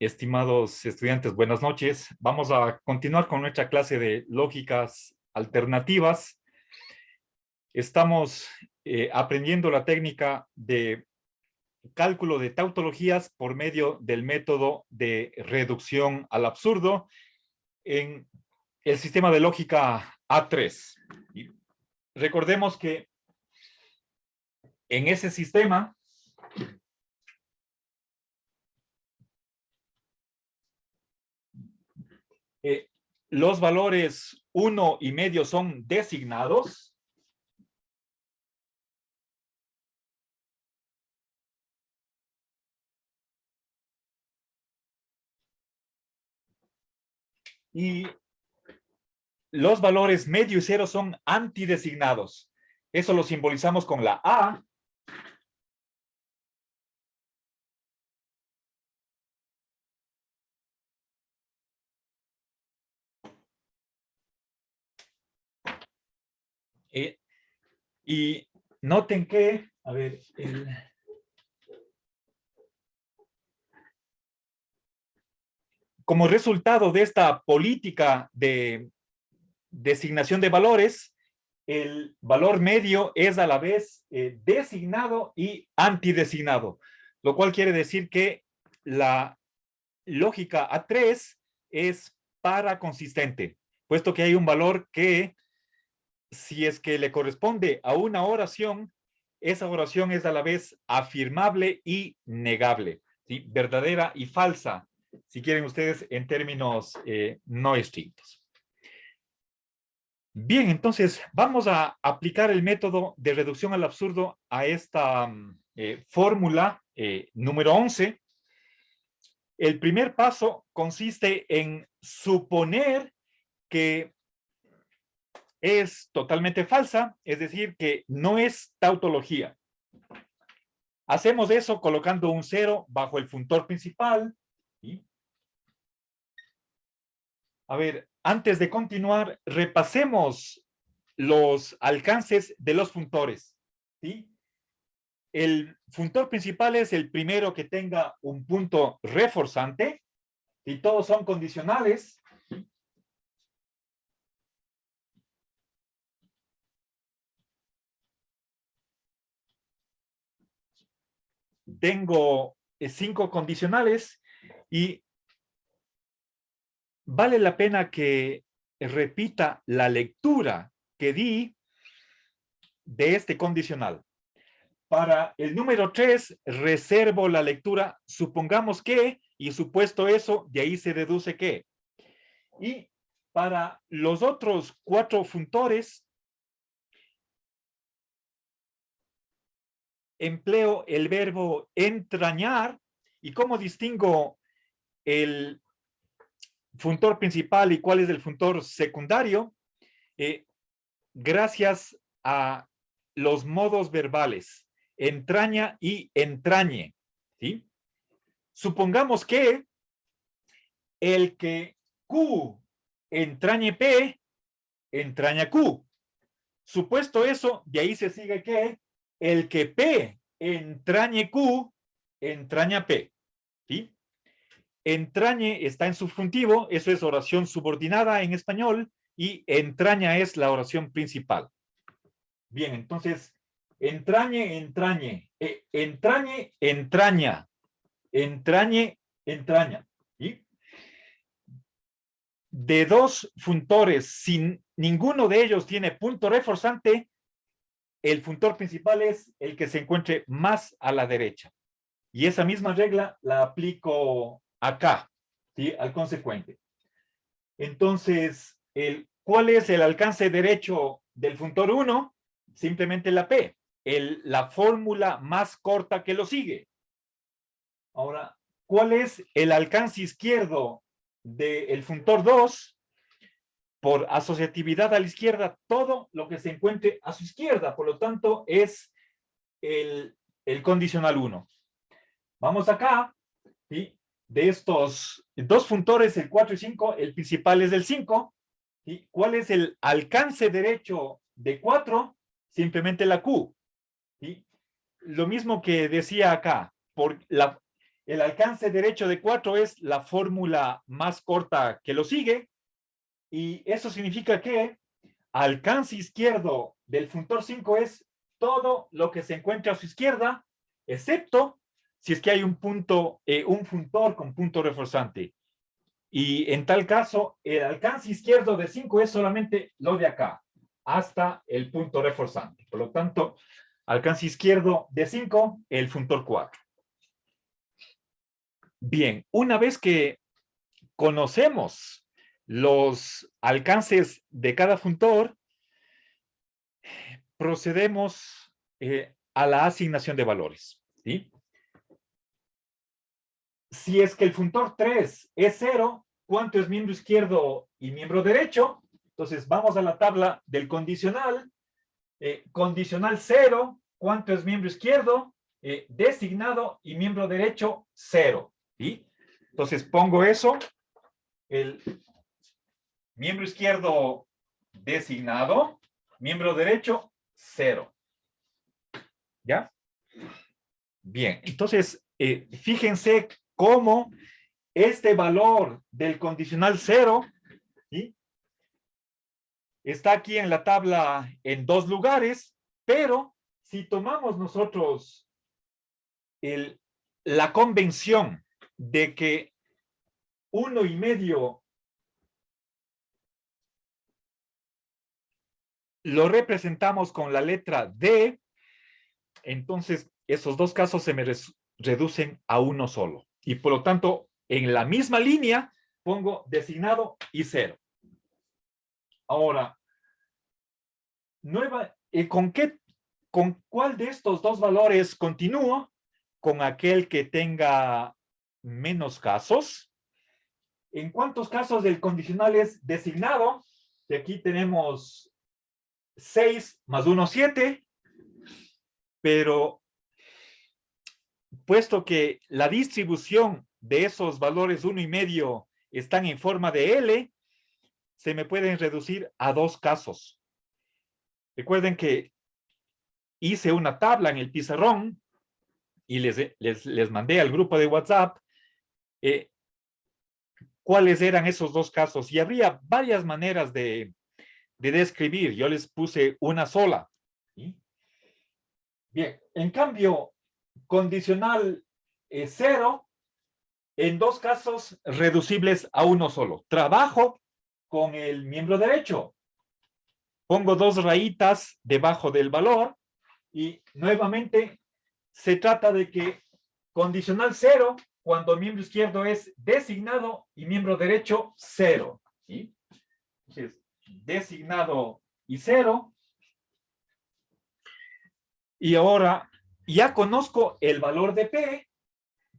Estimados estudiantes, buenas noches. Vamos a continuar con nuestra clase de lógicas alternativas. Estamos aprendiendo la técnica de cálculo de tautologías por medio del método de reducción al absurdo en el sistema de lógica A3. Y recordemos que en ese sistema los valores 1 y medio son designados. Y los valores medio y cero son antidesignados. Eso lo simbolizamos con la A. Y noten que, a ver, como resultado de esta política de designación de valores, el valor medio es a la vez designado y antidesignado, lo cual quiere decir que la lógica A3 es paraconsistente, puesto que hay un valor que, si es que le corresponde a una oración, esa oración es a la vez afirmable y negable, ¿sí? Verdadera y falsa, si quieren ustedes, en términos no estrictos. Bien, entonces vamos a aplicar el método de reducción al absurdo a esta fórmula número 11. El primer paso consiste en suponer que es totalmente falsa, es decir, que no es tautología. Hacemos eso colocando un 0 bajo el funtor principal. ¿Sí? A ver, antes de continuar, repasemos los alcances de los funtores. ¿Sí? El funtor principal es el primero que tenga un punto reforzante y todos son condicionales. Tengo 5 condicionales y vale la pena que repita la lectura que di de este condicional. Para el número 3, reservo la lectura, supongamos que, y supuesto eso, de ahí se deduce que. Y para los otros 4 funtores, empleo el verbo entrañar. ¿Y cómo distingo el funtor principal y cuál es el funtor secundario? Gracias a los modos verbales, entraña y entrañe. ¿Sí? Supongamos que el que Q entrañe P, entraña Q. Supuesto eso, de ahí se sigue que el que P entrañe Q, entraña P. ¿Sí? Entrañe está en subjuntivo, eso es oración subordinada en español, y entraña es la oración principal. Bien, entonces, entrañe, entrañe, entrañe, entraña, entrañe, entraña. ¿Sí? De 2 funtores, si ninguno de ellos tiene punto reforzante, el funtor principal es el que se encuentre más a la derecha. Y esa misma regla la aplico acá, ¿sí? Al consecuente. Entonces, ¿cuál es el alcance derecho del funtor 1? Simplemente la P, la fórmula más corta que lo sigue. Ahora, ¿cuál es el alcance izquierdo del funtor 2? Por asociatividad a la izquierda, todo lo que se encuentre a su izquierda, por lo tanto, es el condicional 1. Vamos acá, ¿sí? De estos 2 funtores, el 4 y 5, el principal es del 5. ¿Sí? ¿Cuál es el alcance derecho de 4? Simplemente la Q. ¿Sí? Lo mismo que decía acá, por el alcance derecho de 4 es la fórmula más corta que lo sigue, y eso significa que alcance izquierdo del funtor 5 es todo lo que se encuentra a su izquierda, excepto si es que hay un punto, un funtor con punto reforzante. Y en tal caso, el alcance izquierdo de 5 es solamente lo de acá, hasta el punto reforzante. Por lo tanto, alcance izquierdo de 5, el funtor 4. Bien, una vez que conocemos los alcances de cada funtor, procedemos a la asignación de valores, ¿sí? Si es que el funtor 3 es 0, ¿cuánto es miembro izquierdo y miembro derecho? Entonces vamos a la tabla del condicional. Condicional 0, ¿cuánto es miembro izquierdo? Designado y miembro derecho 0, ¿sí? Entonces pongo eso, el miembro izquierdo designado, miembro derecho 0. ¿Ya? Bien, entonces fíjense cómo este valor del condicional 0, ¿sí?, está aquí en la tabla en dos lugares, pero si tomamos nosotros la convención de que 1,5 lo representamos con la letra D, entonces esos dos casos se me reducen a uno solo. Y por lo tanto, en la misma línea pongo designado y 0. Ahora, ¿con cuál de estos dos valores continúo? Con aquel que tenga menos casos. ¿En cuántos casos del condicional es designado? De aquí tenemos 6 más 1, 7. Pero puesto que la distribución de esos valores 1,5 están en forma de L, se me pueden reducir a dos casos. Recuerden que hice una tabla en el pizarrón y les mandé al grupo de WhatsApp cuáles eran esos dos casos. Y habría varias maneras de describir. Yo les puse una sola, ¿sí? Bien, en cambio, condicional 0, en dos casos reducibles a uno solo. Trabajo con el miembro derecho. Pongo dos rayitas debajo del valor y nuevamente se trata de que condicional 0, cuando el miembro izquierdo es designado y miembro derecho 0. ¿Sí? Entonces, designado y 0. Y ahora ya conozco el valor de P,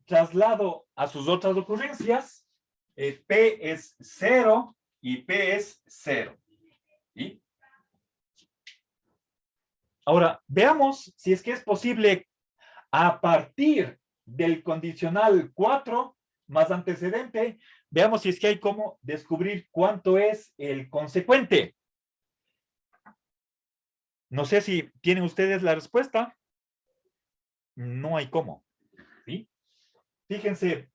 traslado a sus otras ocurrencias. P es 0 y P es 0. ¿Sí? Ahora, veamos si es que es posible a partir del condicional 4 más antecedente, veamos si es que hay cómo descubrir cuánto es el consecuente. No sé si tienen ustedes la respuesta. No hay cómo. ¿Sí? Fíjense,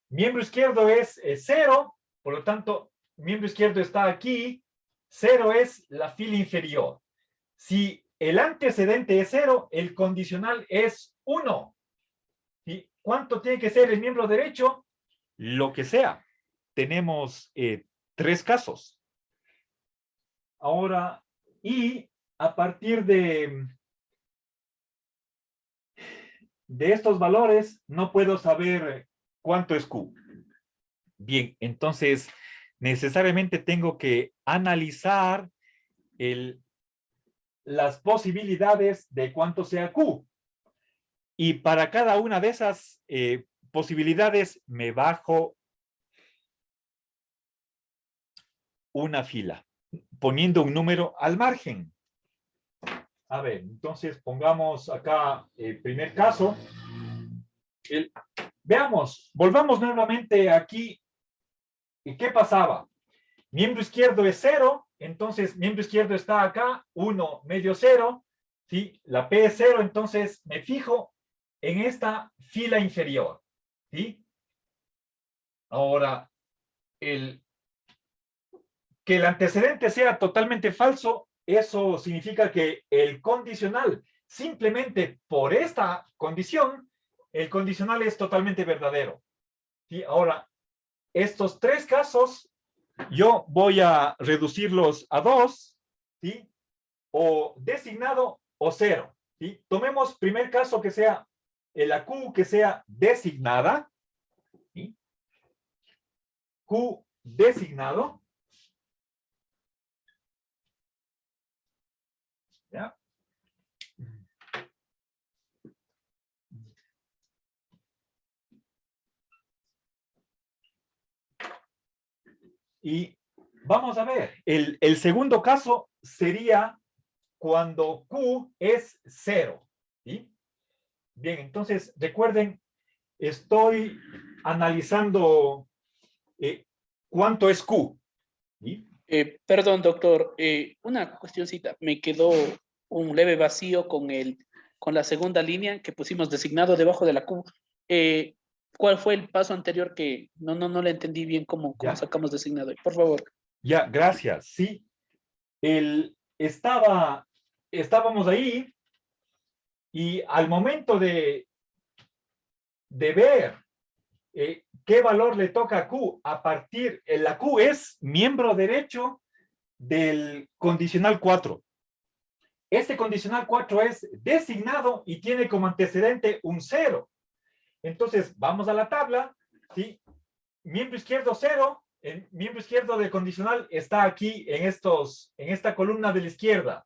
miembro izquierdo es 0, por lo tanto, miembro izquierdo está aquí, 0 es la fila inferior. Si el antecedente es 0, el condicional es 1. ¿Sí? ¿Cuánto tiene que ser el miembro derecho? Lo que sea. Tenemos 3 casos. Ahora, y a partir de estos valores, no puedo saber cuánto es Q. Bien, entonces, necesariamente tengo que analizar las posibilidades de cuánto sea Q. Y para cada una de esas posibilidades me bajo una fila, poniendo un número al margen. A ver, entonces pongamos acá el primer caso. Veamos, volvamos nuevamente aquí. ¿Y qué pasaba? Miembro izquierdo es 0, entonces miembro izquierdo está acá, 1 medio 0, ¿sí? La P es 0, entonces me fijo en esta fila inferior. ¿sí? Ahora, que el antecedente sea totalmente falso, eso significa que el condicional, simplemente por esta condición, el condicional es totalmente verdadero. ¿Sí? Ahora, estos tres casos, yo voy a reducirlos a dos, ¿sí? O designado o cero. ¿Sí? Tomemos primer caso que sea la Q que sea designada, ¿sí? Q designado, ¿ya? Y vamos a ver, el segundo caso sería cuando Q es cero, ¿sí? Bien, entonces recuerden, estoy analizando cuánto es Q, ¿sí? Perdón, doctor, una cuestioncita. Me quedó un leve vacío con la segunda línea que pusimos designado debajo de la Q. ¿Cuál fue el paso anterior que no le entendí bien cómo Ya, sacamos designado? Por favor. ya, gracias, sí. Estábamos ahí y al momento de ver qué valor le toca a Q, la Q es miembro derecho del condicional 4. Este condicional 4 es designado y tiene como antecedente un 0. Entonces, vamos a la tabla, ¿sí? Miembro izquierdo 0, el miembro izquierdo del condicional está aquí en esta columna de la izquierda.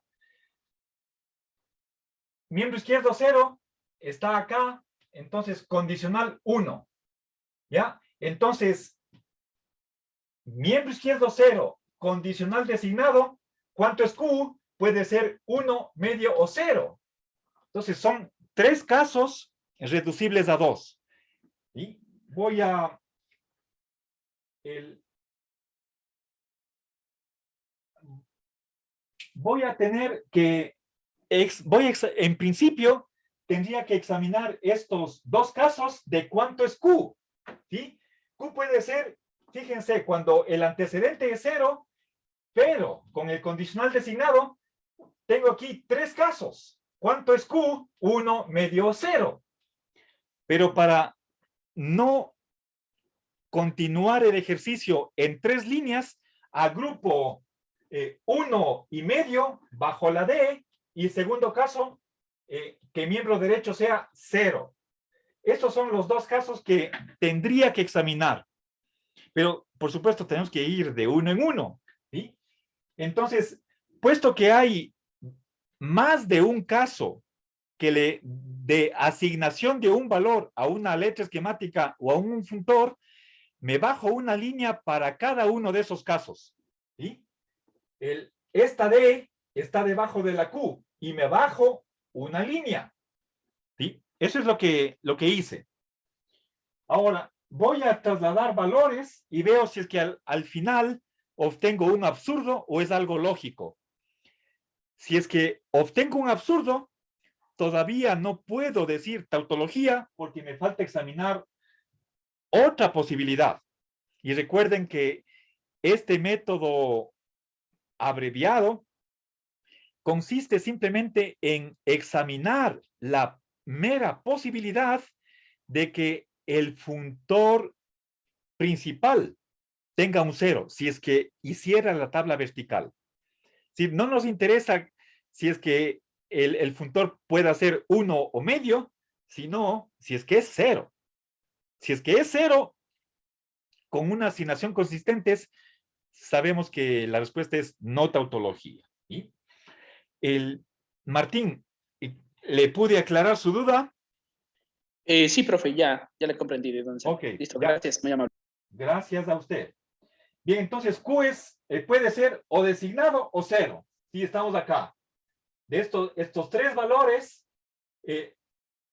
Miembro izquierdo 0 está acá, entonces condicional 1, ¿ya? Entonces, miembro izquierdo 0, condicional designado, ¿cuánto es Q? Puede ser 1, medio o 0. Entonces, son tres casos reducibles a 2. Y voy a tener que, en principio, tendría que examinar estos dos casos de cuánto es Q, ¿sí? Q puede ser, fíjense, cuando el antecedente es 0, pero con el condicional designado, tengo aquí tres casos. ¿Cuánto es Q? 1, medio, 0. Pero para no continuar el ejercicio en tres líneas, agrupo 1 y medio bajo la D y segundo caso, que miembro derecho sea 0. Estos son los dos casos que tendría que examinar. Pero, por supuesto, tenemos que ir de uno en uno, ¿sí? Entonces, puesto que hay más de un caso de asignación de un valor a una letra esquemática o a un funtor, me bajo una línea para cada uno de esos casos, ¿sí? Esta D está debajo de la Q y me bajo una línea, ¿sí? Eso es lo que hice. Ahora, voy a trasladar valores y veo si es que al final obtengo un absurdo o es algo lógico. Si es que obtengo un absurdo, todavía no puedo decir tautología porque me falta examinar otra posibilidad. Y recuerden que este método abreviado consiste simplemente en examinar la mera posibilidad de que el funtor principal tenga un 0, si es que hiciera la tabla vertical. Si no nos interesa si es que el funtor pueda ser 1 o medio, sino si es que es 0. Si es que es 0, con una asignación consistente, sabemos que la respuesta es no tautología. ¿Sí? Martín, ¿le pude aclarar su duda? Sí, profe, ya le comprendí de dónde. Ok, Listo, ya. gracias, muy amable. Gracias a usted. Bien, entonces Q puede ser o designado o 0. Sí, estamos acá. De estos tres valores,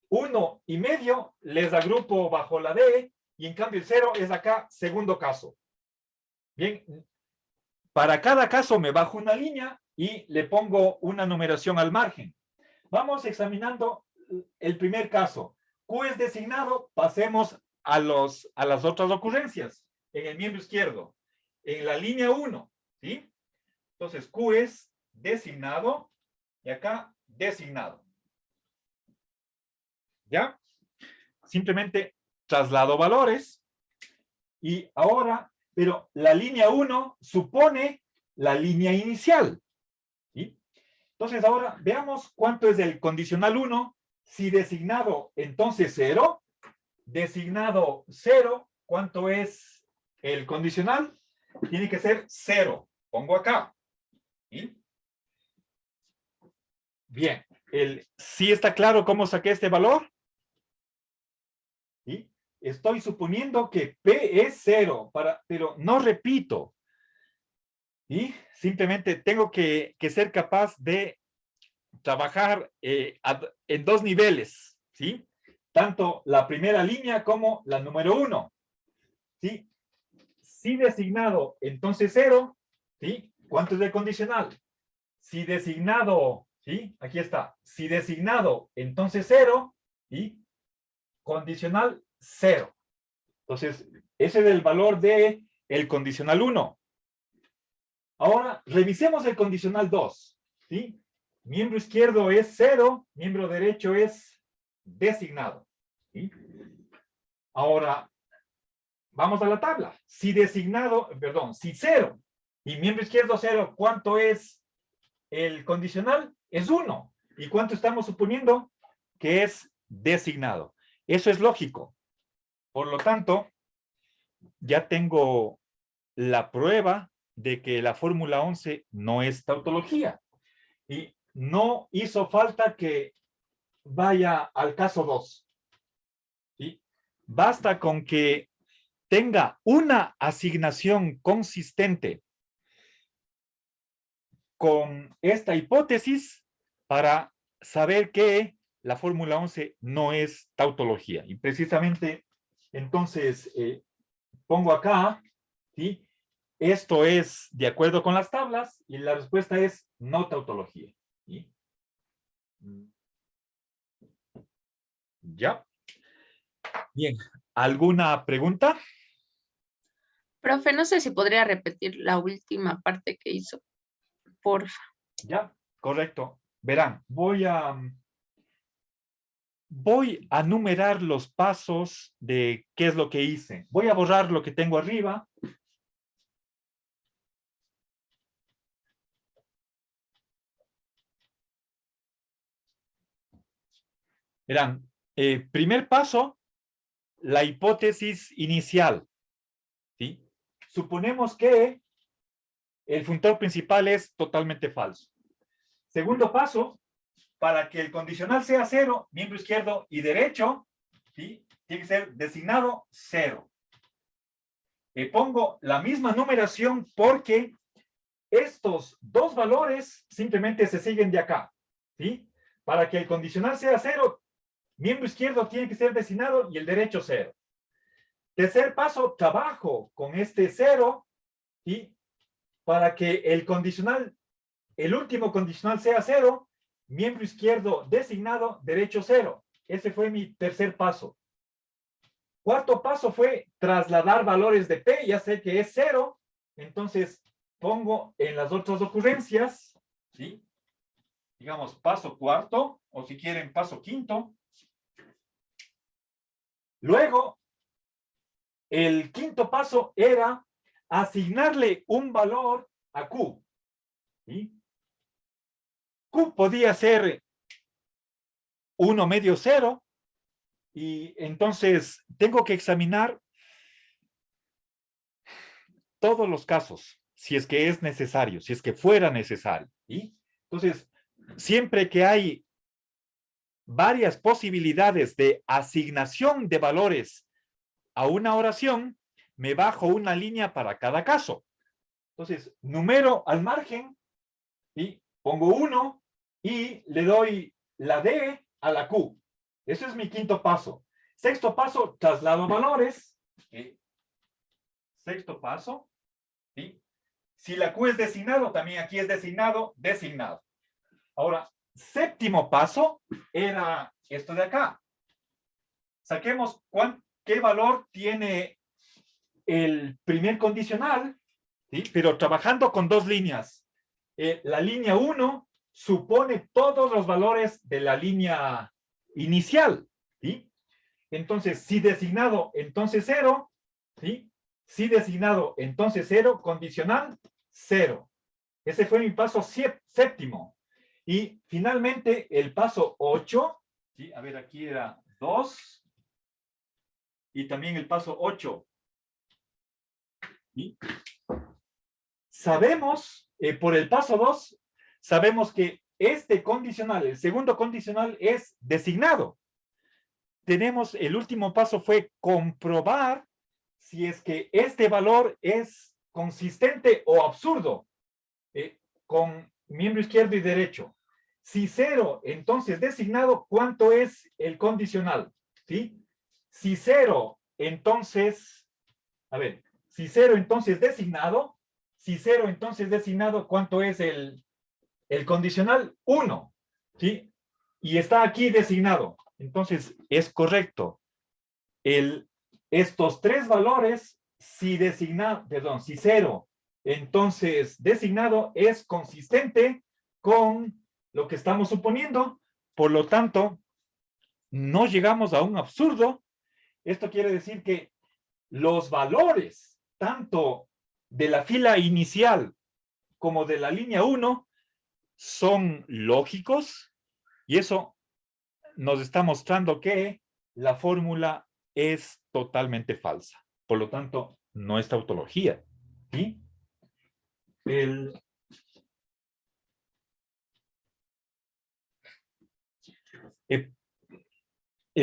1 y medio les agrupo bajo la D y en cambio el 0 es acá, segundo caso. Bien, para cada caso me bajo una línea y le pongo una numeración al margen. Vamos examinando el primer caso. Q es designado, pasemos a las otras ocurrencias. En el miembro izquierdo, en la línea 1, ¿sí? Entonces, Q es designado y acá designado. ¿Ya? Simplemente traslado valores y ahora, pero la línea 1 supone la línea inicial. ¿Sí? Entonces, ahora veamos cuánto es el condicional 1. Si designado, entonces 0. Designado 0, ¿cuánto es el condicional? Tiene que ser 0. Pongo acá. ¿Sí? Bien. ¿Sí está claro cómo saqué este valor? ¿Sí? Estoy suponiendo que P es 0, pero no repito. ¿Sí? Simplemente tengo que ser capaz de trabajar en dos niveles. ¿Sí? Tanto la primera línea como la número 1. ¿Sí? Si designado, entonces 0. ¿Sí? ¿Cuánto es el condicional? Si designado, ¿sí? Aquí está. Si designado, entonces 0. ¿Sí? Condicional 0. Entonces, ese es el valor de el condicional 1. Ahora, revisemos el condicional 2. ¿Sí? Miembro izquierdo es 0, miembro derecho es designado. ¿Sí? Ahora, vamos a la tabla. Si designado, perdón, si 0 y miembro izquierdo 0, ¿cuánto es el condicional? Es 1. ¿Y cuánto estamos suponiendo? Que es designado. Eso es lógico. Por lo tanto, ya tengo la prueba de que la fórmula 11 no es tautología. Y no hizo falta que vaya al caso 2. ¿Sí? Basta con que tenga una asignación consistente con esta hipótesis para saber que la fórmula 11 no es tautología. Y precisamente, entonces, pongo acá, ¿sí? Esto es de acuerdo con las tablas y la respuesta es no tautología. ¿Sí? ¿Ya? Bien. ¿Alguna pregunta? Profe, no sé si podría repetir la última parte que hizo, porfa. Ya, correcto. Verán, voy a numerar los pasos de qué es lo que hice. Voy a borrar lo que tengo arriba. Verán, primer paso, la hipótesis inicial. ¿Sí? Suponemos que el funtor principal es totalmente falso. Segundo paso, para que el condicional sea 0, miembro izquierdo y derecho, ¿sí? Tiene que ser designado 0. Pongo la misma numeración porque estos dos valores simplemente se siguen de acá. ¿Sí? Para que el condicional sea 0, miembro izquierdo tiene que ser designado y el derecho 0. Tercer paso, trabajo con este 0, ¿sí? Para que el condicional, el último condicional sea 0, miembro izquierdo designado, derecho 0. Ese fue mi tercer paso. Cuarto paso fue trasladar valores de P, ya sé que es 0, entonces pongo en las otras ocurrencias, ¿sí? Digamos paso cuarto, o si quieren paso quinto. Luego, el quinto paso era asignarle un valor a Q. ¿Sí? Q podía ser 1 medio 0, y entonces tengo que examinar todos los casos, si es que es necesario, si es que fuera necesario. ¿Sí? Entonces, siempre que hay varias posibilidades de asignación de valores a una oración, me bajo una línea para cada caso. Entonces, numero al margen, y pongo 1 y le doy la D a la Q. Ese es mi quinto paso. Sexto paso, traslado valores. ¿Sí? Sexto paso. ¿Sí? Si la Q es designado, también aquí es designado, designado. Ahora, séptimo paso era esto de acá. Saquemos qué valor tiene el primer condicional, ¿sí? Pero trabajando con dos líneas. La línea 1 supone todos los valores de la línea inicial, ¿sí? Entonces, si designado, entonces 0, ¿sí? Si designado, entonces 0, condicional, 0. Ese fue mi paso séptimo. Y finalmente, el paso 8, ¿sí? A ver, aquí era 2. Y también el paso 8. ¿Sí? Sabemos, por el paso 2, sabemos que este condicional, el segundo condicional, es designado. Tenemos, el último paso fue comprobar si es que este valor es consistente o absurdo con miembro izquierdo y derecho. Si 0, entonces designado, ¿cuánto es el condicional? ¿Sí? Si 0, entonces, a ver, si 0, entonces designado, si 0, entonces designado, ¿cuánto es el condicional? 1, ¿sí? Y está aquí designado. Entonces, es correcto. Estos tres valores, si designado, perdón, si 0, entonces designado es consistente con lo que estamos suponiendo. Por lo tanto, no llegamos a un absurdo. Esto quiere decir que los valores, tanto de la fila inicial como de la línea 1, son lógicos, y eso nos está mostrando que la fórmula es totalmente falsa. Por lo tanto, no es tautología. ¿Sí?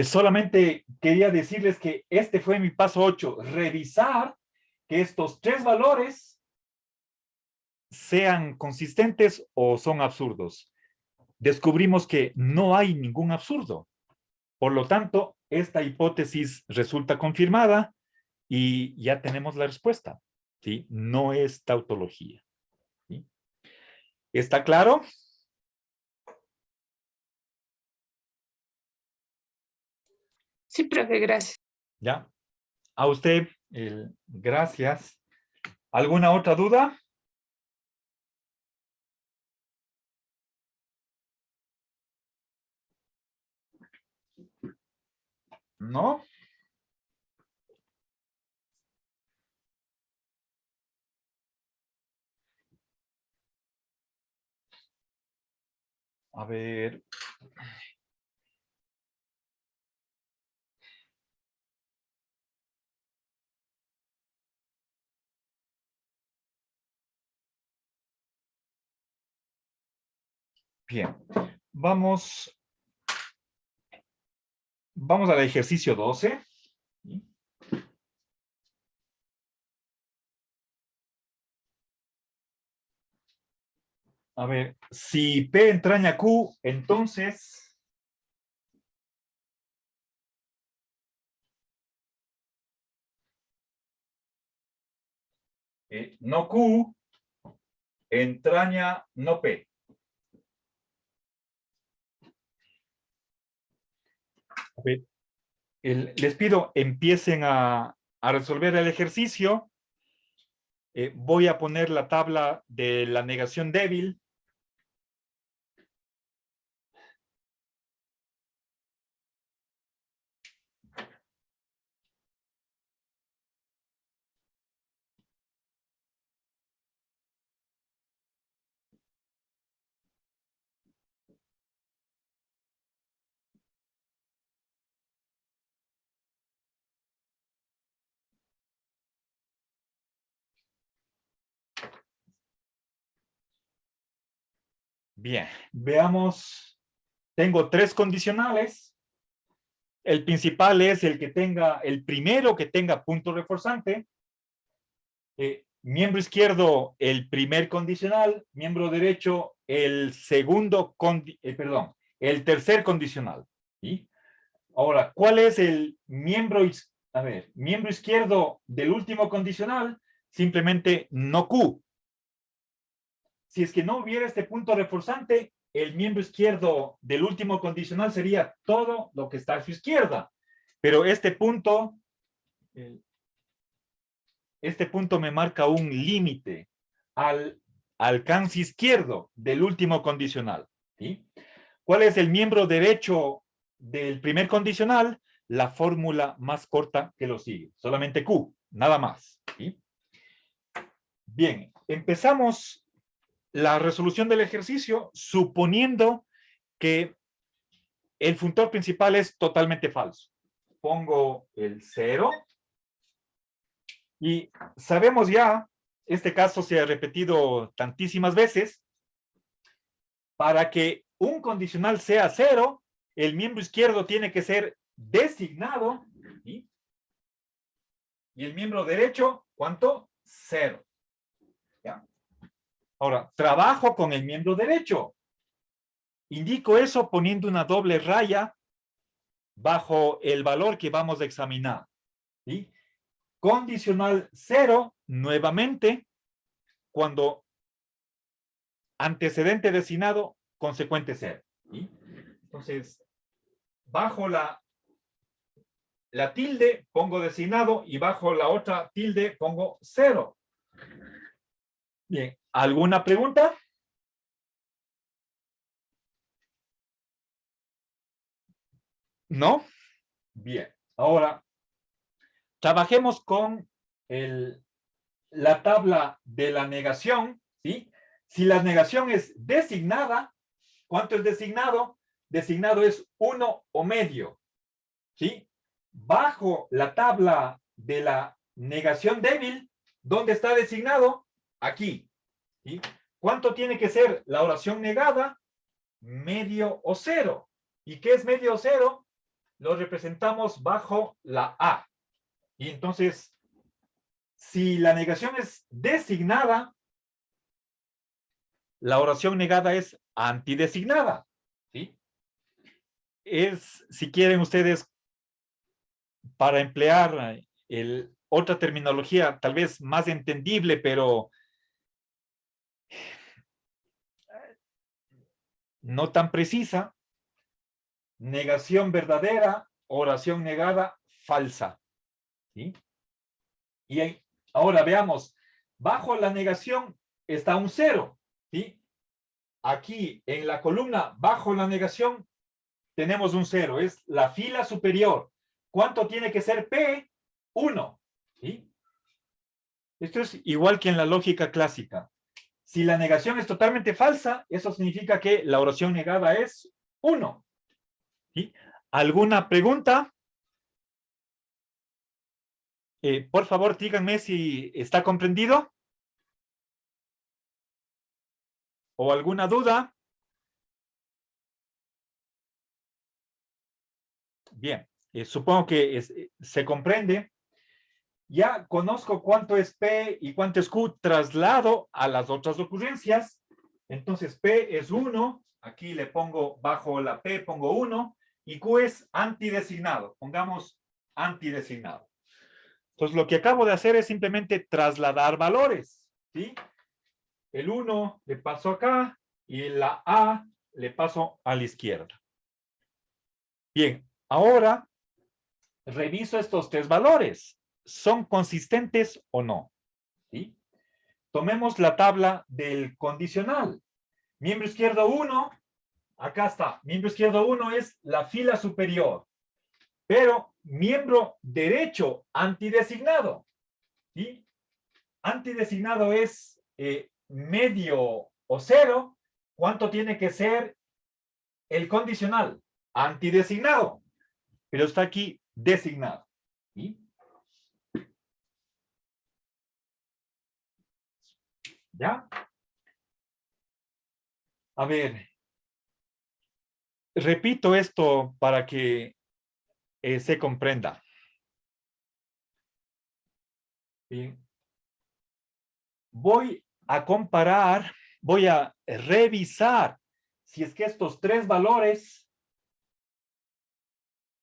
Solamente quería decirles que este fue mi paso 8, revisar que estos tres valores sean consistentes o son absurdos. Descubrimos que no hay ningún absurdo. Por lo tanto, esta hipótesis resulta confirmada y ya tenemos la respuesta. ¿Sí? No es tautología. ¿Sí? ¿Está claro? Sí, profe, gracias. Ya. A usted, gracias. ¿Alguna otra duda? ¿No? A ver. Bien. Vamos al ejercicio 12. A ver, si P entraña Q, entonces no Q entraña no P. A ver, les pido empiecen a resolver el ejercicio. Voy a poner la tabla de la negación débil. Bien, veamos. Tengo tres condicionales. El principal es el primero que tenga punto reforzante. Miembro izquierdo, el primer condicional. Miembro derecho, el tercer condicional. ¿Sí? Ahora, ¿cuál es el miembro izquierdo del último condicional? Simplemente no Q. Si es que no hubiera este punto reforzante, el miembro izquierdo del último condicional sería todo lo que está a su izquierda. Pero este punto Este punto me marca un límite al alcance izquierdo del último condicional. ¿Sí? ¿Cuál es el miembro derecho del primer condicional? La fórmula más corta que lo sigue. Solamente Q, nada más. ¿Sí? Bien, empezamos la resolución del ejercicio suponiendo que el funtor principal es totalmente falso. Pongo el 0 y sabemos ya, este caso se ha repetido tantísimas veces, para que un condicional sea 0, el miembro izquierdo tiene que ser designado, ¿sí? Y el miembro derecho, ¿cuánto? 0. ¿Ya? Ahora, trabajo con el miembro derecho. Indico eso poniendo una doble raya bajo el valor que vamos a examinar. ¿Sí? Condicional 0, nuevamente, cuando antecedente designado, consecuente 0. ¿Sí? Entonces, bajo la tilde pongo designado y bajo la otra tilde pongo 0. Bien, ¿alguna pregunta? ¿No? Bien, ahora trabajemos con la tabla de la negación, ¿sí? Si la negación es designada, ¿cuánto es designado? Designado es 1 o medio, ¿sí? Bajo la tabla de la negación débil, ¿dónde está designado? Aquí, ¿sí? ¿Cuánto tiene que ser la oración negada? Medio o 0. ¿Y qué es medio o 0? Lo representamos bajo la A. Y entonces, si la negación es designada, la oración negada es antidesignada. ¿Sí? Es, si quieren ustedes, para emplear otra terminología tal vez más entendible, pero no tan precisa, negación verdadera, oración negada, falsa. ¿Sí? Y ahora veamos, bajo la negación está un 0. ¿Sí? Aquí en la columna bajo la negación tenemos un 0, es la fila superior. ¿Cuánto tiene que ser P? 1. ¿Sí? Esto es igual que en la lógica clásica. Si la negación es totalmente falsa, eso significa que la oración negada es 1. ¿Sí? ¿Alguna pregunta? Por favor, díganme si está comprendido. ¿O alguna duda? Bien, supongo que se comprende. Ya conozco cuánto es P y cuánto es Q traslado a las otras ocurrencias. Entonces P es 1. Aquí le pongo bajo la P, pongo 1. Y Q es antidesignado. Pongamos antidesignado. Entonces lo que acabo de hacer es simplemente trasladar valores. ¿Sí? El 1 le paso acá y la A le paso a la izquierda. Bien, ahora reviso estos tres valores. ¿Son consistentes o no? ¿Sí? Tomemos la tabla del condicional. Miembro izquierdo 1, acá está. Miembro izquierdo 1 es la fila superior. Pero miembro derecho antidesignado. ¿Sí? Antidesignado es medio o 0. ¿Cuánto tiene que ser el condicional? Antidesignado. Pero está aquí designado. ¿Sí? ¿Ya? A ver. Repito esto para que se comprenda. Bien. Voy a comparar, voy a revisar si es que estos tres valores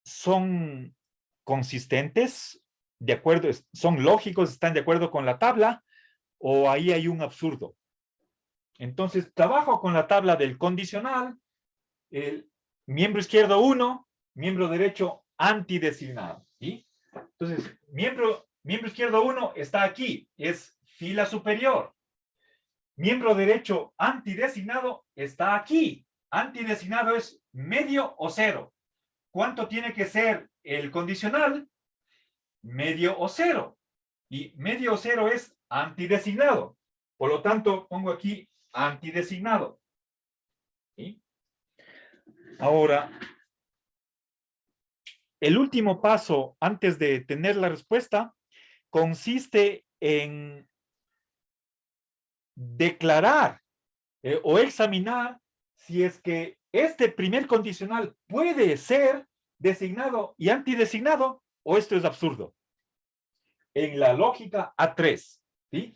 son consistentes, de acuerdo, son lógicos, están de acuerdo con la tabla, o ahí hay un absurdo. Entonces, trabajo con la tabla del condicional, el miembro izquierdo 1, miembro derecho antidesignado. ¿Sí? Entonces, miembro izquierdo 1 está aquí, es fila superior. Miembro derecho antidesignado está aquí. Antidesignado es medio o cero. ¿Cuánto tiene que ser el condicional? Medio o cero. Y medio o cero es antidesignado. Por lo tanto, pongo aquí antidesignado. ¿Sí? Ahora, el último paso antes de tener la respuesta consiste en declarar o examinar si es que este primer condicional puede ser designado y antidesignado o esto es absurdo. En la lógica A3, ¿sí?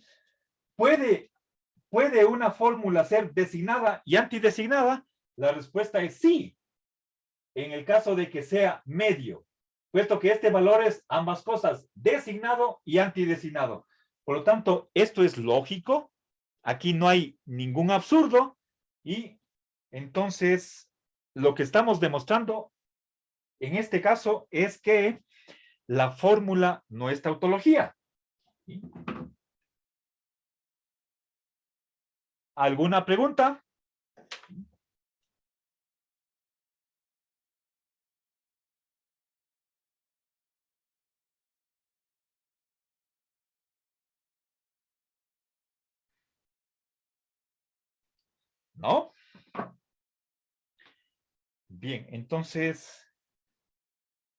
¿Puede una fórmula ser designada y antidesignada? La respuesta es sí, en el caso de que sea medio, puesto que este valor es ambas cosas, designado y antidesignado. Por lo tanto, esto es lógico, aquí no hay ningún absurdo y entonces lo que estamos demostrando en este caso es que la fórmula no es tautología. ¿Sí? ¿Alguna pregunta? ¿No? Bien, entonces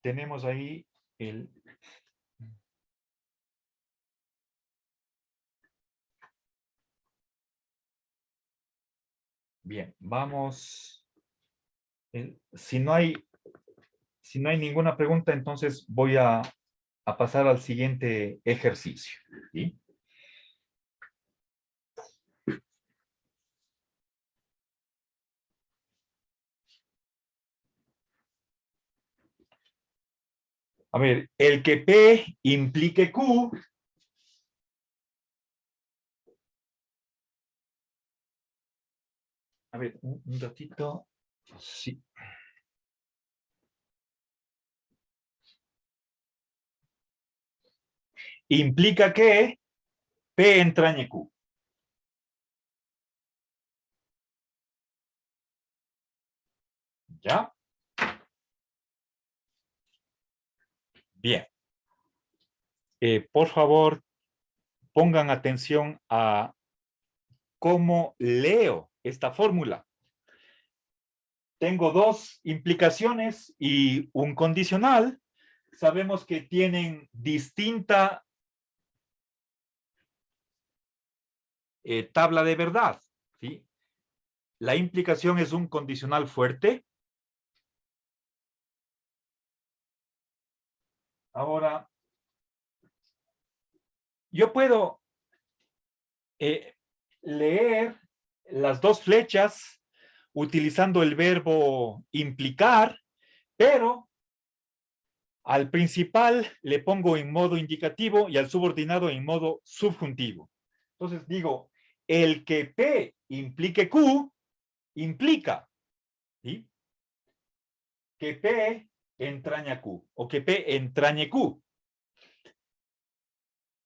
tenemos ahí el... Bien, vamos... Si no hay ninguna pregunta, entonces voy a pasar al siguiente ejercicio. ¿Sí? A ver, el que P implique Q. A ver, un ratito. Sí. Implica que P entrañe Q. ¿Ya? Bien. Por favor, pongan atención a cómo leo esta fórmula. Tengo dos implicaciones y un condicional. Sabemos que tienen distinta tabla de verdad. ¿Sí? La implicación es un condicional fuerte. Ahora, yo puedo leer las dos flechas utilizando el verbo implicar, pero al principal le pongo en modo indicativo y al subordinado en modo subjuntivo. Entonces digo, el que P implique Q implica, ¿sí?, que P entraña Q o que P entrañe Q.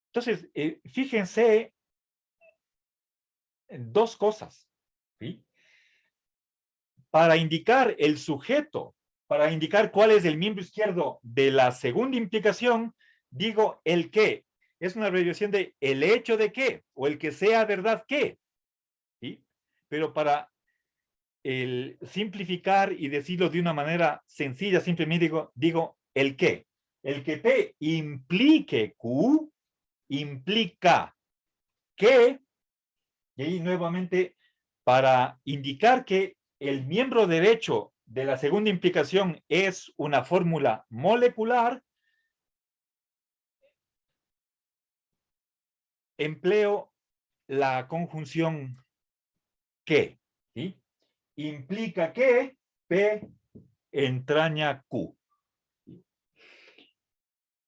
Entonces, fíjense en dos cosas, ¿sí? Para indicar el sujeto, para indicar cuál es el miembro izquierdo de la segunda implicación, digo el que. Es una abreviación de el hecho de que, o el que sea verdad que. ¿Sí? Pero para el simplificar y decirlo de una manera sencilla, simplemente digo el que. El que P implique Q, implica que, y ahí nuevamente, para indicar que el miembro derecho de la segunda implicación es una fórmula molecular, empleo la conjunción que, ¿sí? Implica que P entraña Q.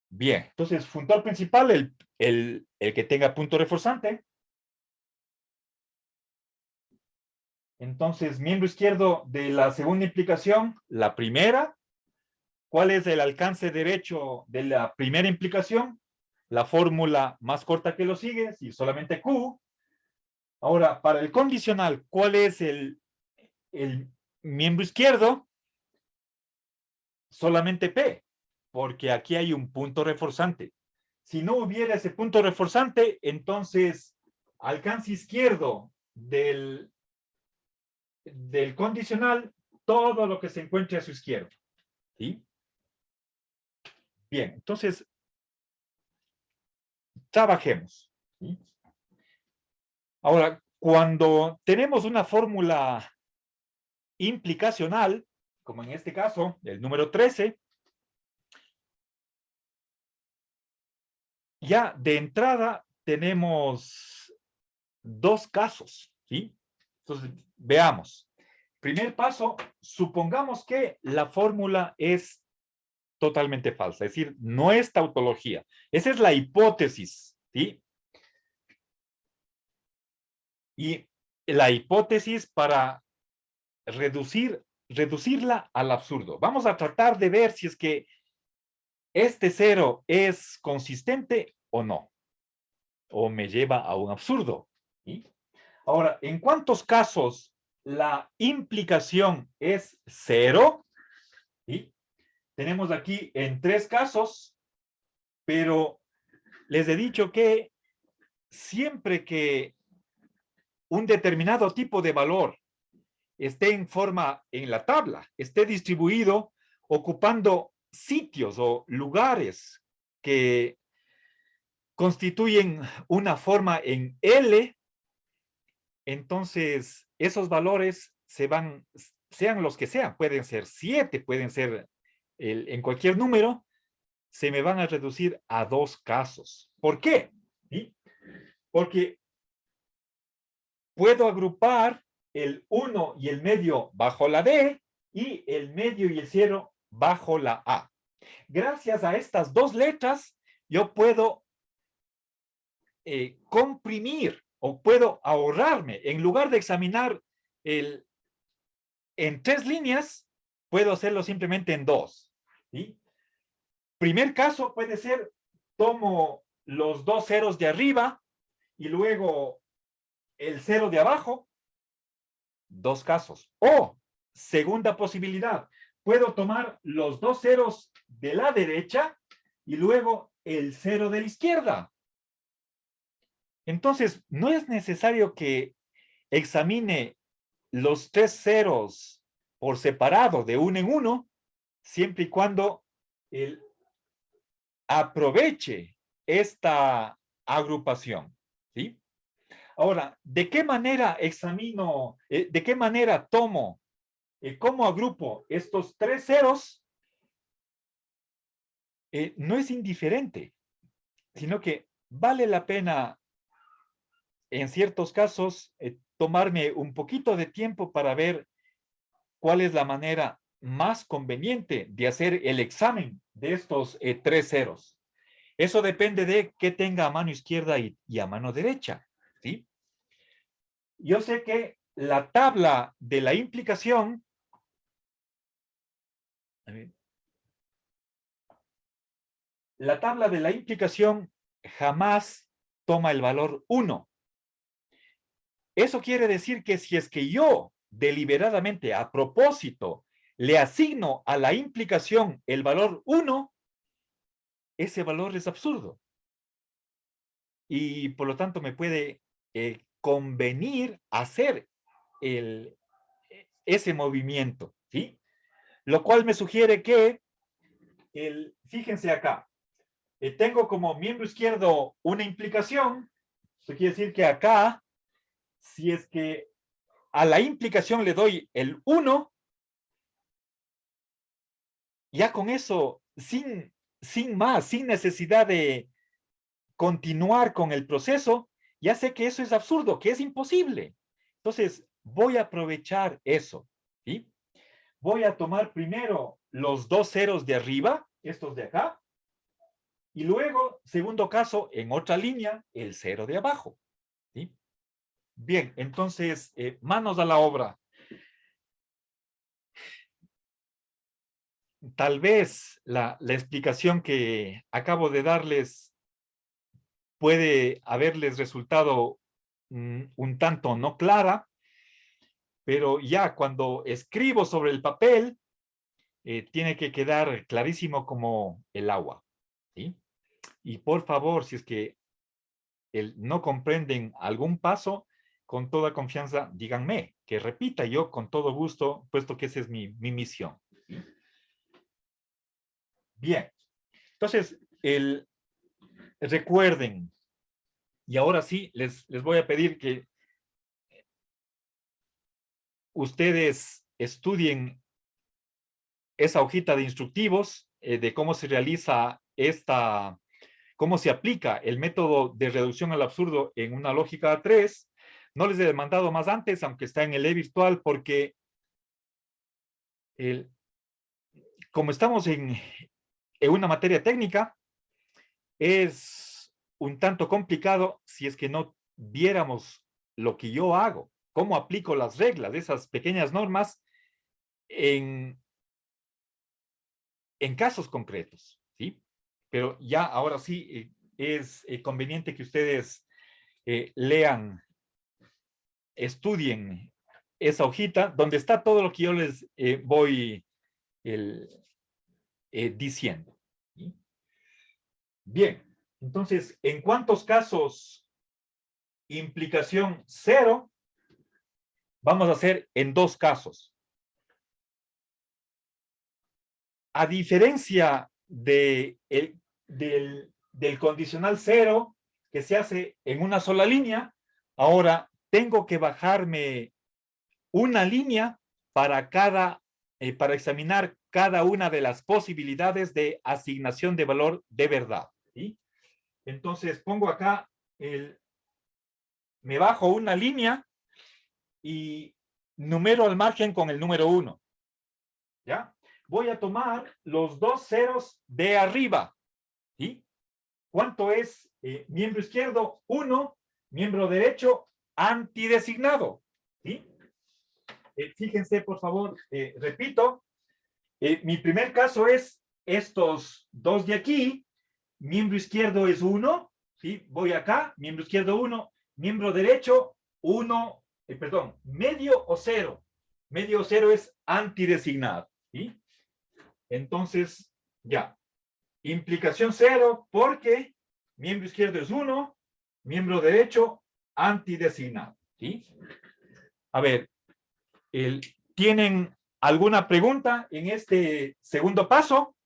Bien, entonces, funtor principal, el que tenga punto reforzante. Entonces, miembro izquierdo de la segunda implicación, la primera, ¿Cuál es el alcance derecho de la primera implicación? La fórmula más corta que lo sigue, si solamente Q. Ahora, para el condicional, ¿cuál es el miembro izquierdo? Solamente P, porque aquí hay un punto reforzante. Si no hubiera ese punto reforzante, entonces alcance izquierdo del condicional, todo lo que se encuentre a su izquierda. ¿Sí? Bien, entonces, trabajemos. ¿Sí? Ahora, cuando tenemos una fórmula implicacional, como en este caso, el número 13, ya de entrada tenemos dos casos, ¿sí? Entonces, veamos. Primer paso, supongamos que la fórmula es totalmente falsa, es decir, no es tautología. Esa es la hipótesis, ¿sí? Y la hipótesis para reducirla al absurdo. Vamos a tratar de ver si es que este cero es consistente o no, o me lleva a un absurdo. ¿Sí? Ahora, ¿en cuántos casos la implicación es cero? ¿Sí? Tenemos aquí en 3 casos, pero les he dicho que siempre que un determinado tipo de valor esté en forma en la tabla, esté distribuido ocupando sitios o lugares que constituyen una forma en L, entonces esos valores sean los que sean, pueden ser 7, pueden ser en cualquier número, se me van a reducir a 2 casos. ¿Por qué? ¿Sí? Porque puedo agrupar el 1 y el medio bajo la D y el medio y el 0 bajo la A. Gracias a estas 2 letras, yo puedo comprimir o puedo ahorrarme, en lugar de examinar en 3 líneas, puedo hacerlo simplemente en 2. ¿Sí? Primer caso puede ser, tomo los 2 ceros de arriba y luego el 0 de abajo, 2 casos. O, segunda posibilidad, puedo tomar los 2 ceros de la derecha y luego el 0 de la izquierda. Entonces, no es necesario que examine los 3 ceros por separado de uno en uno, siempre y cuando aproveche esta agrupación. ¿Sí? Ahora, ¿de qué manera examino, de qué manera tomo, cómo agrupo estos 3 ceros? No es indiferente, sino que vale la pena, en ciertos casos, tomarme un poquito de tiempo para ver cuál es la manera más conveniente de hacer el examen de estos 3 ceros. Eso depende de qué tenga a mano izquierda y a mano derecha. ¿Sí? Yo sé que la tabla de la implicación, la tabla de la implicación jamás toma el valor 1. Eso quiere decir que si es que yo deliberadamente, a propósito, le asigno a la implicación el valor 1, ese valor es absurdo. Y por lo tanto me puede convenir hacer ese movimiento, ¿sí? Lo cual me sugiere que, fíjense acá, tengo como miembro izquierdo una implicación. Eso quiere decir que acá, si es que a la implicación le doy el 1, ya con eso, sin más, sin necesidad de continuar con el proceso, ya sé que eso es absurdo, que es imposible. Entonces, voy a aprovechar eso, ¿sí? Voy a tomar primero los 2 ceros de arriba, estos de acá, y luego, segundo caso, en otra línea, el 0 de abajo, ¿sí? Bien, entonces, manos a la obra. tal vez la explicación que acabo de darles puede haberles resultado un tanto no clara, pero ya cuando escribo sobre el papel, tiene que quedar clarísimo como el agua, ¿sí? Y por favor, si es que no comprenden algún paso, con toda confianza, díganme, que repita yo con todo gusto, puesto que esa es mi misión. Bien, entonces, recuerden, y ahora sí, les voy a pedir que ustedes estudien esa hojita de instructivos de cómo se realiza cómo se aplica el método de reducción al absurdo en una lógica A3. No les he mandado más antes, aunque está en el virtual, porque como estamos en una materia técnica, es un tanto complicado si es que no viéramos lo que yo hago, cómo aplico las reglas de esas pequeñas normas en casos concretos, ¿sí? Pero ya ahora sí es conveniente que ustedes lean, estudien esa hojita donde está todo lo que yo les voy diciendo, ¿sí? Bien, entonces, ¿en cuántos casos implicación cero? Vamos a hacer en 2 casos. A diferencia del condicional cero que se hace en una sola línea, ahora tengo que bajarme una línea para para examinar cada una de las posibilidades de asignación de valor de verdad, ¿sí? Entonces pongo acá me bajo una línea y numero al margen con el número 1, ¿ya? Voy a tomar los 2 ceros de arriba, ¿sí? ¿Cuánto es miembro izquierdo? 1, miembro derecho antidesignado, ¿sí? Fíjense, por favor, repito, mi primer caso es estos 2 de aquí, miembro izquierdo es 1, ¿sí? Voy acá, miembro izquierdo 1, miembro derecho 1, perdón, medio o 0. Medio o 0 es antidesignado, ¿sí? Entonces, ya. Implicación 0 porque miembro izquierdo es 1, miembro derecho antidesignado, ¿sí? A ver, ¿tienen alguna pregunta en este segundo paso?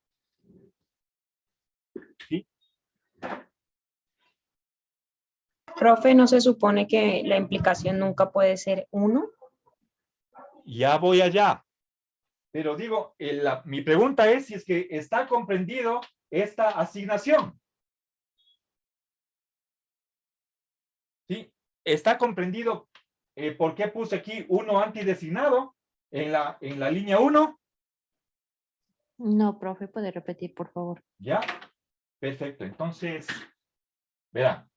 ¿Sí? Profe, ¿no se supone que la implicación nunca puede ser 1? Ya voy allá. Pero digo, mi pregunta es si es que está comprendido esta asignación. ¿Sí? ¿Está comprendido por qué puse aquí 1 antidesignado en la línea 1? No, profe, puede repetir, por favor. ¿Ya? Perfecto. Entonces, verán.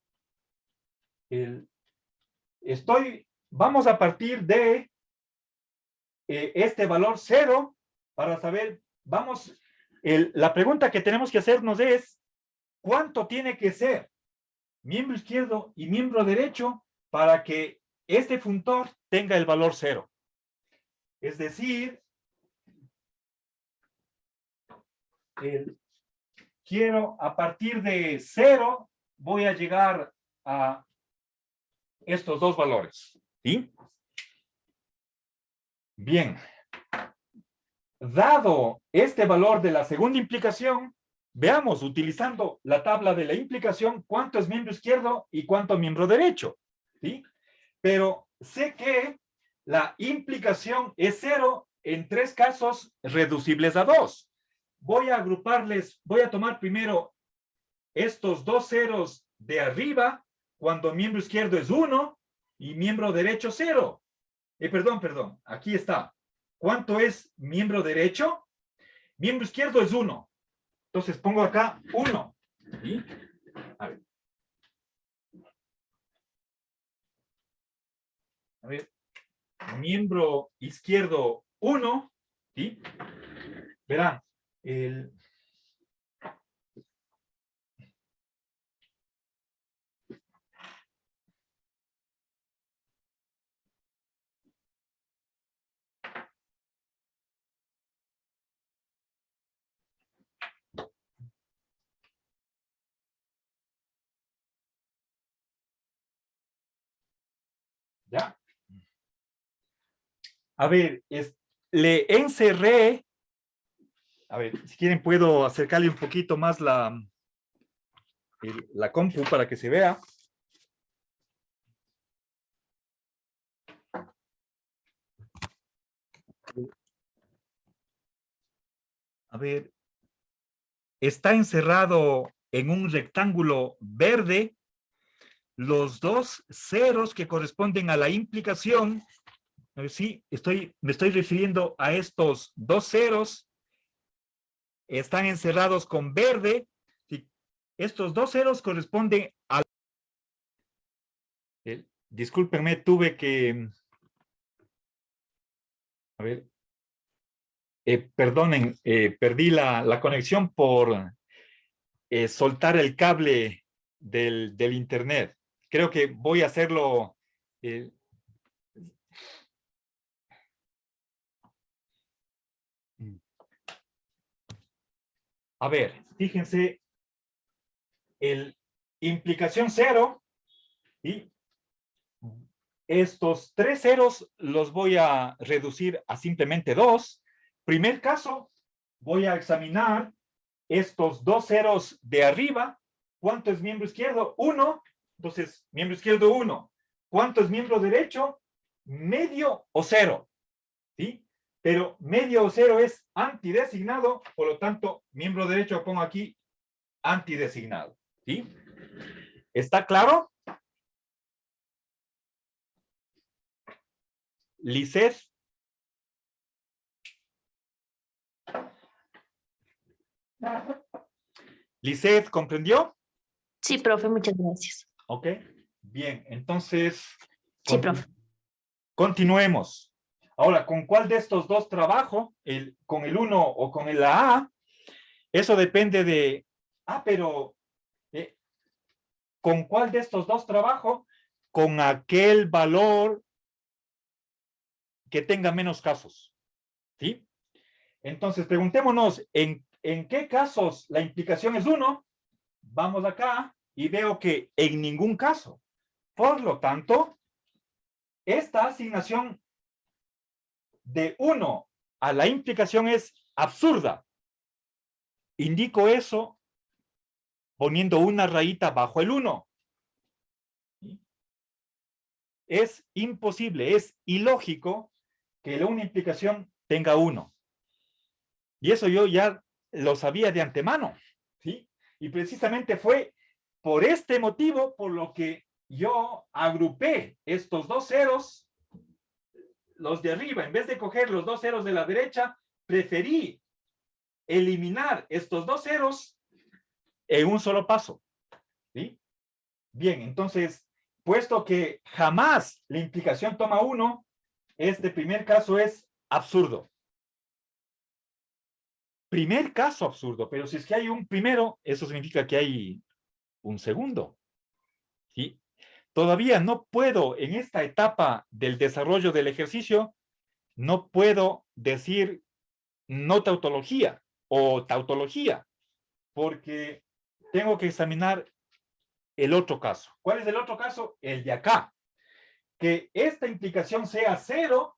Vamos a partir de este valor 0 para saber, la pregunta que tenemos que hacernos es, ¿cuánto tiene que ser miembro izquierdo y miembro derecho para que este funtor tenga el valor 0? Es decir, quiero a partir de 0 voy a llegar a estos 2 valores, ¿sí? Bien. Dado este valor de la segunda implicación, veamos, utilizando la tabla de la implicación, cuánto es miembro izquierdo y cuánto miembro derecho, ¿sí? Pero sé que la implicación es 0 en 3 casos reducibles a 2. Voy a agruparles, voy a tomar primero estos 2 ceros de arriba, cuando miembro izquierdo es 1 y miembro derecho 0. Perdón, aquí está. ¿Cuánto es miembro derecho? Miembro izquierdo es 1. Entonces pongo acá 1. ¿Sí? A ver. A ver. Miembro izquierdo 1. ¿Sí? Verán, el... ¿Ya? A ver, le encerré. A ver, si quieren puedo acercarle un poquito más la compu para que se vea. A ver, está encerrado en un rectángulo verde. Los dos ceros que corresponden a la implicación, a ver si me estoy refiriendo a estos dos ceros, están encerrados con verde. Sí, estos dos ceros corresponden a... discúlpenme, tuve que... A ver. Perdonen, perdí la conexión por soltar el cable del internet. Creo que voy a hacerlo... a ver, fíjense, implicación cero, y estos tres ceros los voy a reducir a simplemente dos. Primer caso, voy a examinar estos dos ceros de arriba. ¿Cuánto es miembro izquierdo? 1. Entonces, miembro izquierdo 1. ¿Cuánto es miembro derecho? Medio o cero. ¿Sí? Pero medio o cero es antidesignado, por lo tanto, miembro derecho pongo aquí antidesignado. ¿Sí? ¿Está claro? Lisset. Lisset, ¿comprendió? Sí, profe, muchas gracias. Ok, bien, entonces Sí, profe. continuemos. Ahora, ¿con cuál de estos dos trabajo? ¿Con el 1 o con el A? Eso depende de... pero ¿con cuál de estos dos trabajo? Con aquel valor que tenga menos casos. ¿Sí? Entonces, preguntémonos, ¿en qué casos la implicación es 1? Vamos acá y veo que en ningún caso. Por lo tanto, esta asignación de 1 a la implicación es absurda. Indico eso poniendo una rayita bajo el 1. Es imposible, es ilógico que una implicación tenga 1. Y eso yo ya lo sabía de antemano, ¿sí? Y precisamente fue por este motivo por lo que yo agrupé estos dos ceros, los de arriba, en vez de coger los dos ceros de la derecha, preferí eliminar estos dos ceros en un solo paso, ¿sí? Bien, entonces, puesto que jamás la implicación toma 1, este primer caso es absurdo. Primer caso absurdo, pero si es que hay un primero, eso significa que hay un segundo. ¿Sí? Todavía no puedo, en esta etapa del desarrollo del ejercicio, no puedo decir no tautología o tautología, porque tengo que examinar el otro caso. ¿Cuál es el otro caso? El de acá. Que esta implicación sea 0,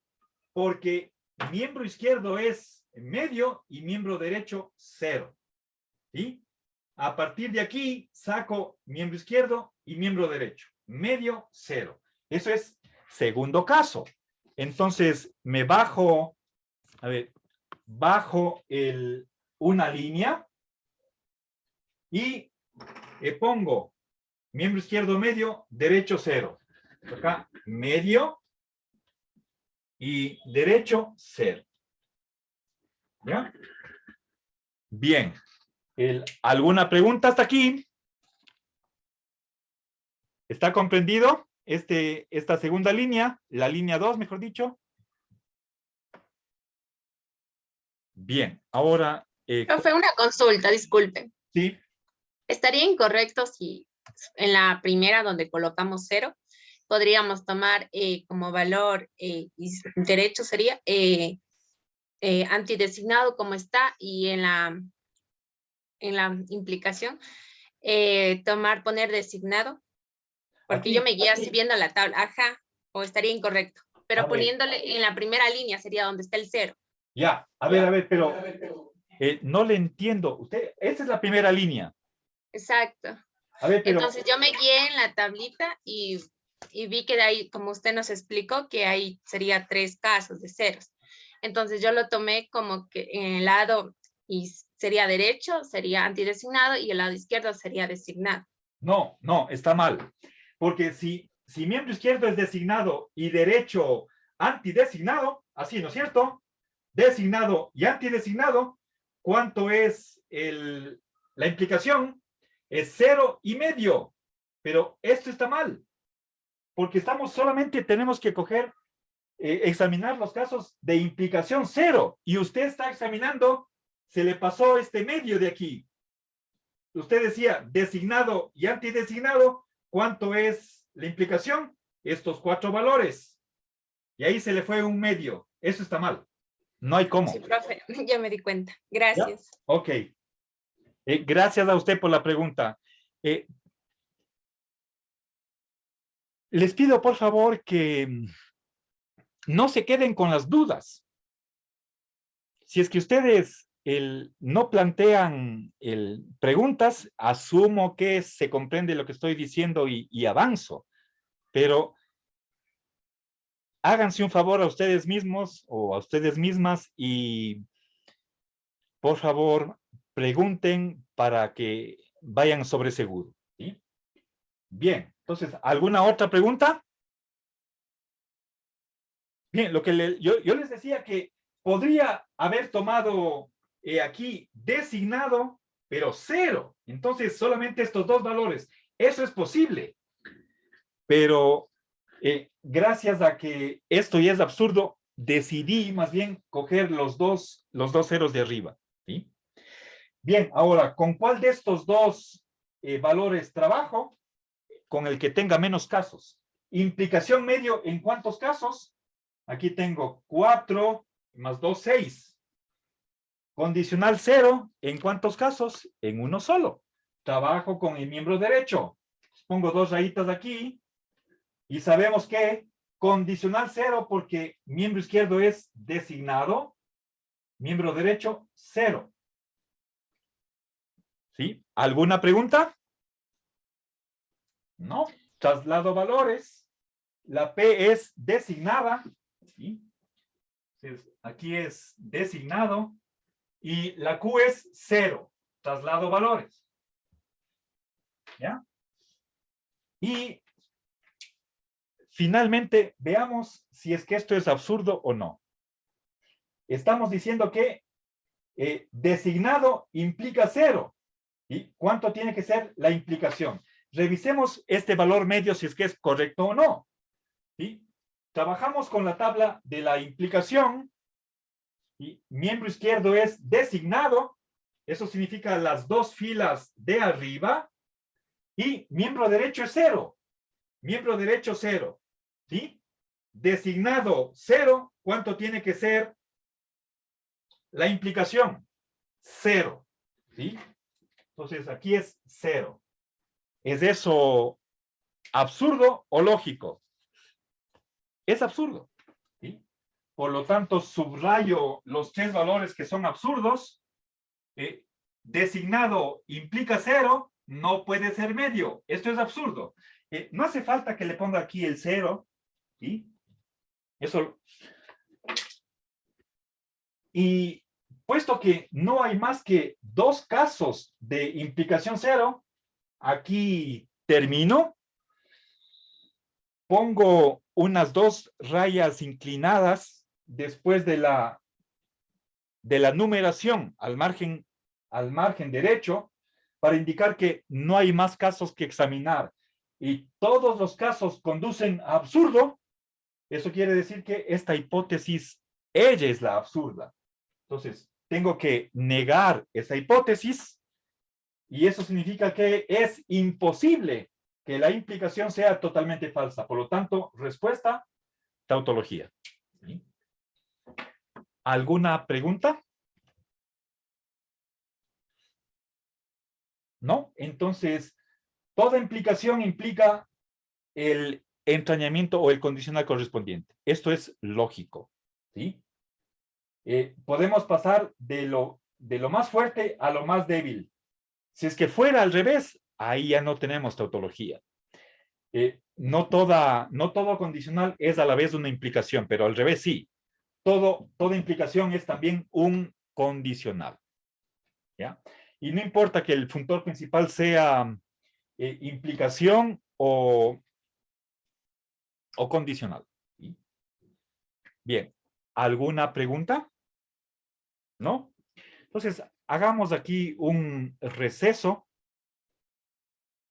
porque miembro izquierdo es medio y miembro derecho 0. ¿Sí? A partir de aquí saco miembro izquierdo y miembro derecho. Medio 0. Eso es segundo caso. Entonces me bajo, a ver, bajo una línea y pongo miembro izquierdo medio, derecho 0. Acá medio y derecho 0. ¿Ya? Bien. ¿Alguna pregunta hasta aquí? ¿Está comprendido esta segunda línea? La línea 2, mejor dicho. Bien, ahora Profe, una consulta, disculpe. sí, Estaría incorrecto si en la primera donde colocamos 0, podríamos tomar como valor y derecho sería antidesignado como está, y en la implicación poner designado, porque aquí, yo me guía así viendo la tabla, ajá, o estaría incorrecto, A pero ver. poniéndole en la primera línea sería donde está el 0. ya, a ver, pero no le entiendo. Usted, esta es la primera línea. Exacto. A ver, pero Entonces yo me guié en la tablita y vi que de ahí, como usted nos explicó, que ahí sería 3 casos de ceros. Entonces yo lo tomé como que en el lado y sería derecho, sería antidesignado, y el lado izquierdo sería designado. no, está mal. Porque si miembro izquierdo es designado y derecho antidesignado, así, ¿no es cierto? Designado y antidesignado, ¿cuánto es la implicación? Es 0,5. Pero esto está mal. Porque solamente tenemos que examinar los casos de implicación 0. Y usted está examinando, se le pasó este medio de aquí. Usted decía designado y antidesignado, ¿cuánto es la implicación? Estos 4 valores. Y ahí se le fue un medio. Eso está mal. No hay cómo. Sí, profe, ya me di cuenta. Gracias. ¿Ya? Ok. Gracias a usted por la pregunta. Les pido por favor que no se queden con las dudas. Si es que ustedes no plantean preguntas, asumo que se comprende lo que estoy diciendo y avanzo. Pero háganse un favor a ustedes mismos o a ustedes mismas y por favor pregunten para que vayan sobre seguro. ¿Sí? Bien, entonces, ¿alguna otra pregunta? Bien, lo que yo les decía que podría haber tomado aquí designado, pero 0. Entonces, solamente estos 2 valores. Eso es posible. Pero gracias a que esto ya es absurdo, decidí más bien coger los dos ceros de arriba. ¿Sí? Bien, ahora, ¿con cuál de estos 2 valores trabajo? Con el que tenga menos casos. Implicación medio, ¿en cuántos casos? Aquí tengo 4 más 2, 6. Condicional 0, ¿en cuántos casos? En uno solo. Trabajo con el miembro derecho. Pongo 2 rayitas aquí. Y sabemos que condicional 0 porque miembro izquierdo es designado. Miembro derecho, 0. ¿Sí? ¿Alguna pregunta? No. Traslado valores. La P es designada. ¿Sí? Entonces, aquí es designado. Y la Q es 0. Traslado valores. ¿Ya? Y finalmente, veamos si es que esto es absurdo o no. Estamos diciendo que designado implica 0. ¿Y cuánto tiene que ser la implicación? Revisemos este valor medio si es que es correcto o no. ¿Sí? Trabajamos con la tabla de la implicación. Y miembro izquierdo es designado. Eso significa las 2 filas de arriba. Y miembro derecho es 0. Miembro derecho 0. ¿Sí? Designado 0. ¿Cuánto tiene que ser la implicación? 0. ¿Sí? Entonces aquí es 0. ¿Es eso absurdo o lógico? Es absurdo. ¿Sí? Por lo tanto, subrayo los 3 valores que son absurdos. Designado implica 0, no puede ser medio. Esto es absurdo. No hace falta que le ponga aquí el 0. ¿Sí? Eso. Y puesto que no hay más que 2 casos de implicación 0, aquí termino. Pongo unas 2 rayas inclinadas después de la numeración al margen derecho para indicar que no hay más casos que examinar y todos los casos conducen a absurdo. Eso quiere decir que esta hipótesis, ella es la absurda. Entonces, tengo que negar esa hipótesis y eso significa que es imposible que la implicación sea totalmente falsa. Por lo tanto, respuesta, tautología. ¿Sí? ¿Alguna pregunta? ¿No? Entonces, toda implicación implica el entrañamiento o el condicional correspondiente. Esto es lógico. ¿Sí? Podemos pasar de lo más fuerte a lo más débil. Si es que fuera al revés, ahí ya no tenemos tautología. No todo condicional es a la vez una implicación, pero al revés sí. Toda implicación es también un condicional. ¿Ya? Y no importa que el funtor principal sea implicación o condicional. ¿Sí? Bien, ¿alguna pregunta? ¿No? Entonces, hagamos aquí un receso